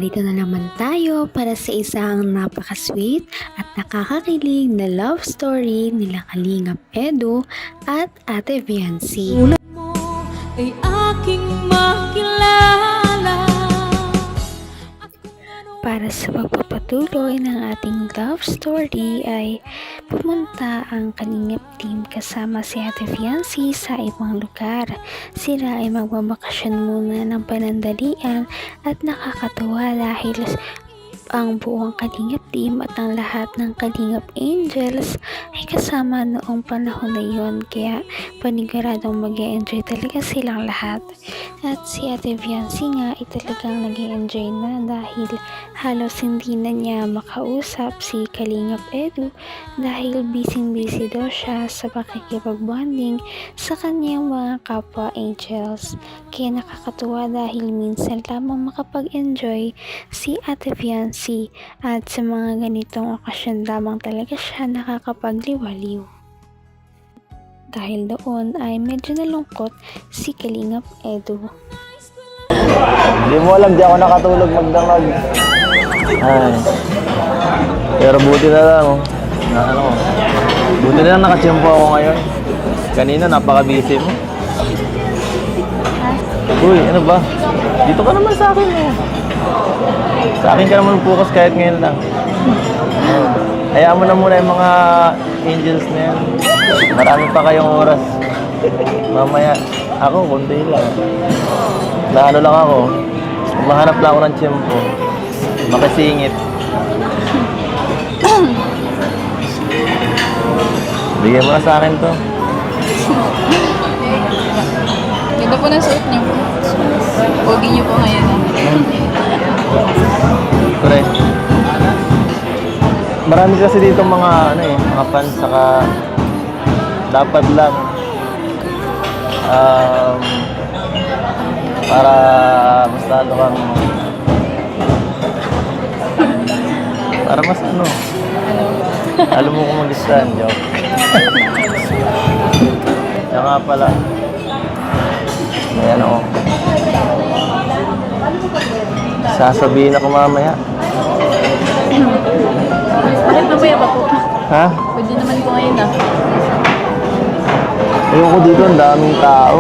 narito na naman tayo para sa isang napaka-sweet at nakakakilig na love story nila Kalingap Edu at Ate Viancy. Tulad mo ay aking makilala. Para sa pagpapatuloy ng ating love story ay pumunta ang Kalingap team kasama si Ate Viancy sa ibang lugar. Sila ay magbabakasyon muna ng panandalian at nakakatuwa dahil ang buong Kalingap team at ang lahat ng Kalingap Angels ay kasama noong panahon na yun, kaya paniguradong mag-e-enjoy talaga silang lahat. At si Ate Viancy nga ay talagang nag-e-enjoy na dahil halos hindi na niya makausap si Kalingap Edu dahil busy daw siya sa pakikipag-bonding sa kanyang mga kapwa Angels. Kaya nakakatuwa dahil minsan lamang makapag-enjoy si Ate Viancy at sa mga ganitong okasyon lamang talaga siya nakakapagliwaliw. Dahil doon ay medyo nalungkot si Kalingap Edu. Hindi mo alam, di ako nakatulog magdamag. Ay. Pero buti na lang, buti na lang nakatsyempo ako ngayon. Kanina napaka-busy mo. Uy, ano ba? Dito ka naman sa akin eh. Sa akin ka naman focus kahit ngayon lang. Hayaan mo na muna yung mga angels na yan. Marami pa kayong oras. Mamaya, ako, kundi lang. Naano lang ako. Mahanap lang ako ng tiyempo. Makasingit. Bigyan mo na sa akin to. Ganda po ng suot niyo. Pogi niyo po ngayon. Correct. Marami kasi dito mga mga fans, saka dapat lang para mas lalo kang para mas alam mo kung mag-stand, joke. Kaya nga pala, ayan ako. Sasabihin ako mamaya. Bakit mamaya ba po? Ha? Pwede naman po ngayon ah. Ayoko dito, ang daming tao.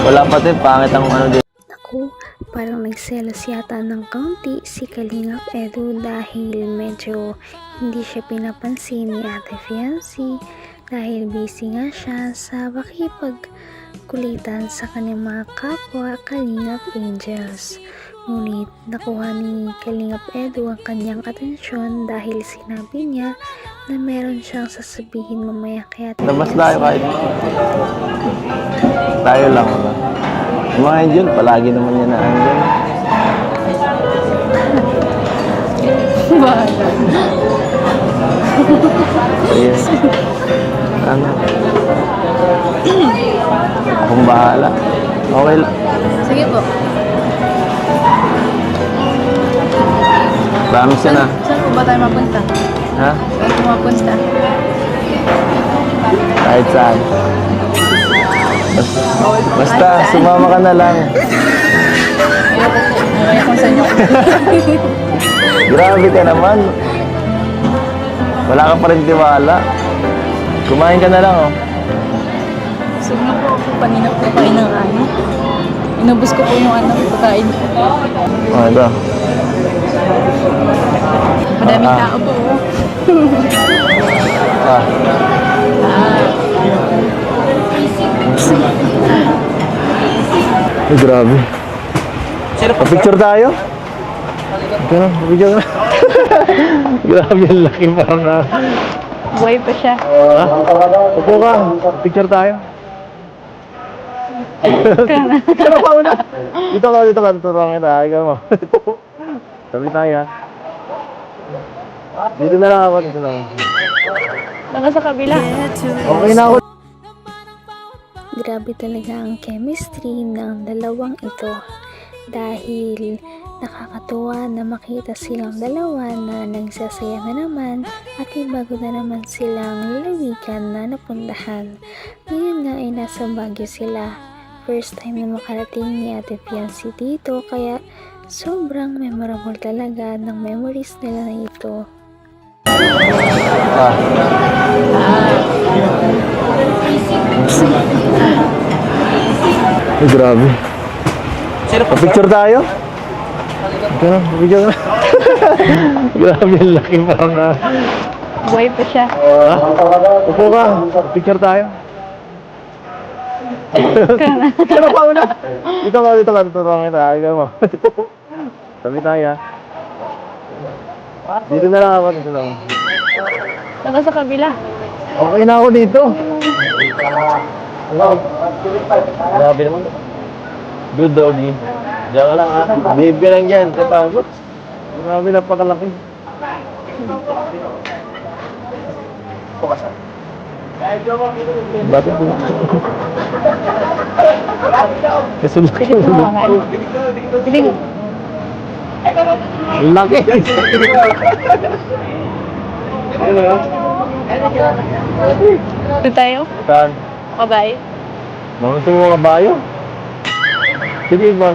Wala pati, pangit ang dito. Naku, parang nagselos yata ng kaunti si Kalingap Edu dahil medyo hindi siya pinapansin ni Ate Viancy dahil busy nga siya sa pakipagkulitan sa kanyang mga kapwa Kalingap Angels. Ngunit nakuha ni Kalingap Edu ang kanyang atensyon dahil sinabi niya na meron siyang sasabihin mamaya kaya Labas tayo kahit. Tayo lang. Wala. Yung mga angel, palagi naman yan na angel. Bahala. Yes. Ano? Akong bahala. Okay lang. Sige po. Promise yan ah. Saan po ba tayo mapunta? Ha? Saan po mapunta? Kahit saan. Basta, sumama ka na lang. Ayoko po. Okay kung saan niyo. Grabe ka naman. Wala ka pa rin tiwala. Kumain ka na lang, oh. Gusto na po ako. Kanina po kain ng ano. Inubos ko po yung pagkain ko. Oh, ito. Madaming tao po. Ah. Ay, grabe. Pa-picture tayo? Ito, picture na. Grabe, ang laki parang na. Buhay pa siya. Ha? Upo ka. Picture tayo. Pero pa una. Dito ka. Tuturuan kita. Ikaw mo. Sabi tayo, ha? Dito na lang ako. Dito na lang. Naka sa kabila. Okay na ako. grabe talaga ang chemistry ng dalawang ito dahil nakakatuwa na makita silang dalawa na nagsasaya na naman at may bago na naman silang lalawigan na napuntahan. Ngayon nga ay nasa Baguio sila. First time na makarating ni Ate Viancy dito kaya Sobrang memorable talaga ng memories nila na ito. Ah. Ay, grabe. Picture tayo? Ito, picture na. Grabe, ang laki parang Buhay pa siya. upo ka, picture tayo. Ano pa una? Dito ka. Ikaw mo. Sabi tayo ha. Dito na lang ako, dito lang. Saka sa kabila. Okay na ako dito. Grabe naman. Good doggy. Diyan ka lang ha. Baby lang yan. Tapos. Grabe, napakalaki. Bakit po? Kasulaki mo. Hindi. Laki. Ito tayo. Saan? Kabay. Mga mga kabayo. Sige ba?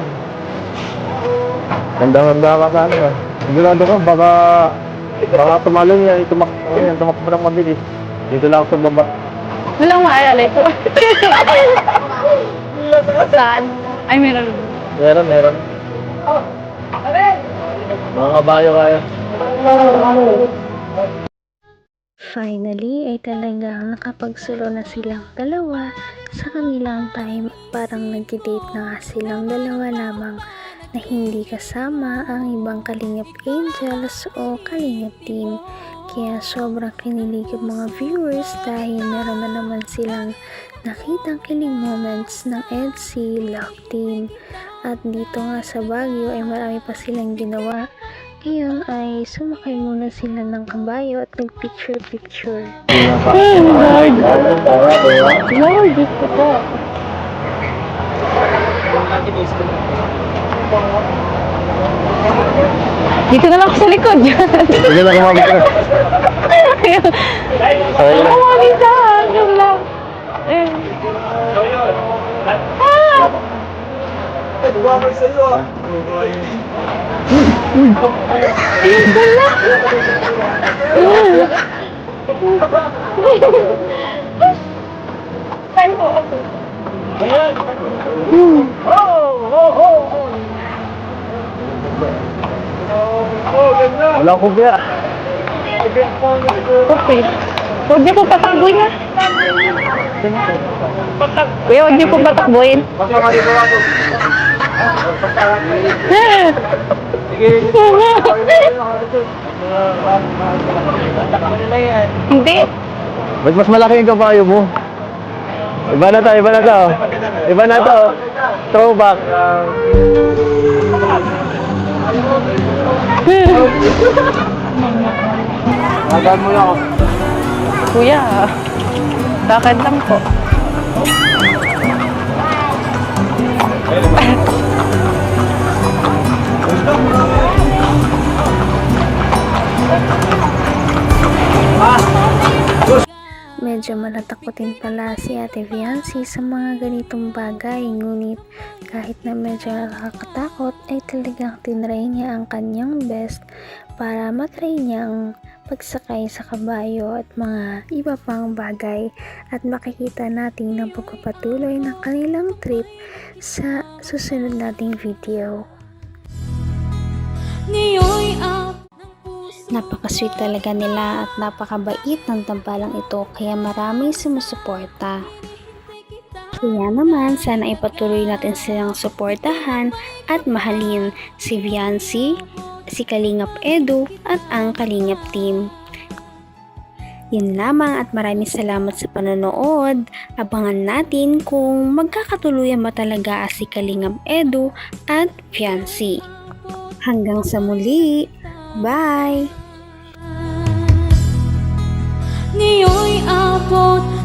Handa ka sana ba? Sigurado ka, baka tumalon yan, tumakbo ng mabilis. Dito lang ako sa baba. Walang maalala ko. Saan? Ay, meron. Meron. Mga kabayo kaya. Finally ay talagang nakapagsulo na silang dalawa sa kanilang time. Parang nag-date na nga silang dalawa lamang na hindi kasama ang ibang Kalingap Angels o Kalingap Team. Kaya sobrang kinilig ang mga viewers dahil meron na naman silang nakitang kilig moments ng EDC Love Team. At dito nga sa Baguio ay marami pa silang ginawa. Ngayon ay sumakay muna sila ng kabayo at nag-picture. Lord, gusto ko. Dito na lang ako sa likod. Sige na kumamit ka. Sorry na. Kumamita. Joke lang. Wala akong biya. Okay. Huwag niyo po patakbuhin ha. Kuya, huwag niyo po patakbuhin. Hindi. Ba't mas malaki yung kabayo mo? Iba na to. Iba na to. Throwback. Magaan mo lang ako. Kuya, bakit lang po? Medyo malatakotin pala si Ate Viancy sa mga ganitong bagay, ngunit kahit na medyo nakakatakot ay talagang tinry niya ang kanyang best para matry niya ang pagsakay sa kabayo at mga iba pang bagay, at makikita natin ang pagpapatuloy ng kanilang trip sa susunod nating video. Ngayon'y up ng puso. Napaka-sweet talaga nila at napakabait ng tambalang ito, kaya maraming sumusuporta. Kaya naman, sana ipatuloy natin silang suportahan at mahalin si Viancy, si Kalingap Edu at ang Kalingap Team. Yun lamang at maraming salamat sa panonood. Abangan natin kung magkakatuluyan ba talaga si Kalingap Edu at Viancy. Hanggang sa muli. Bye! Ngayon'y abot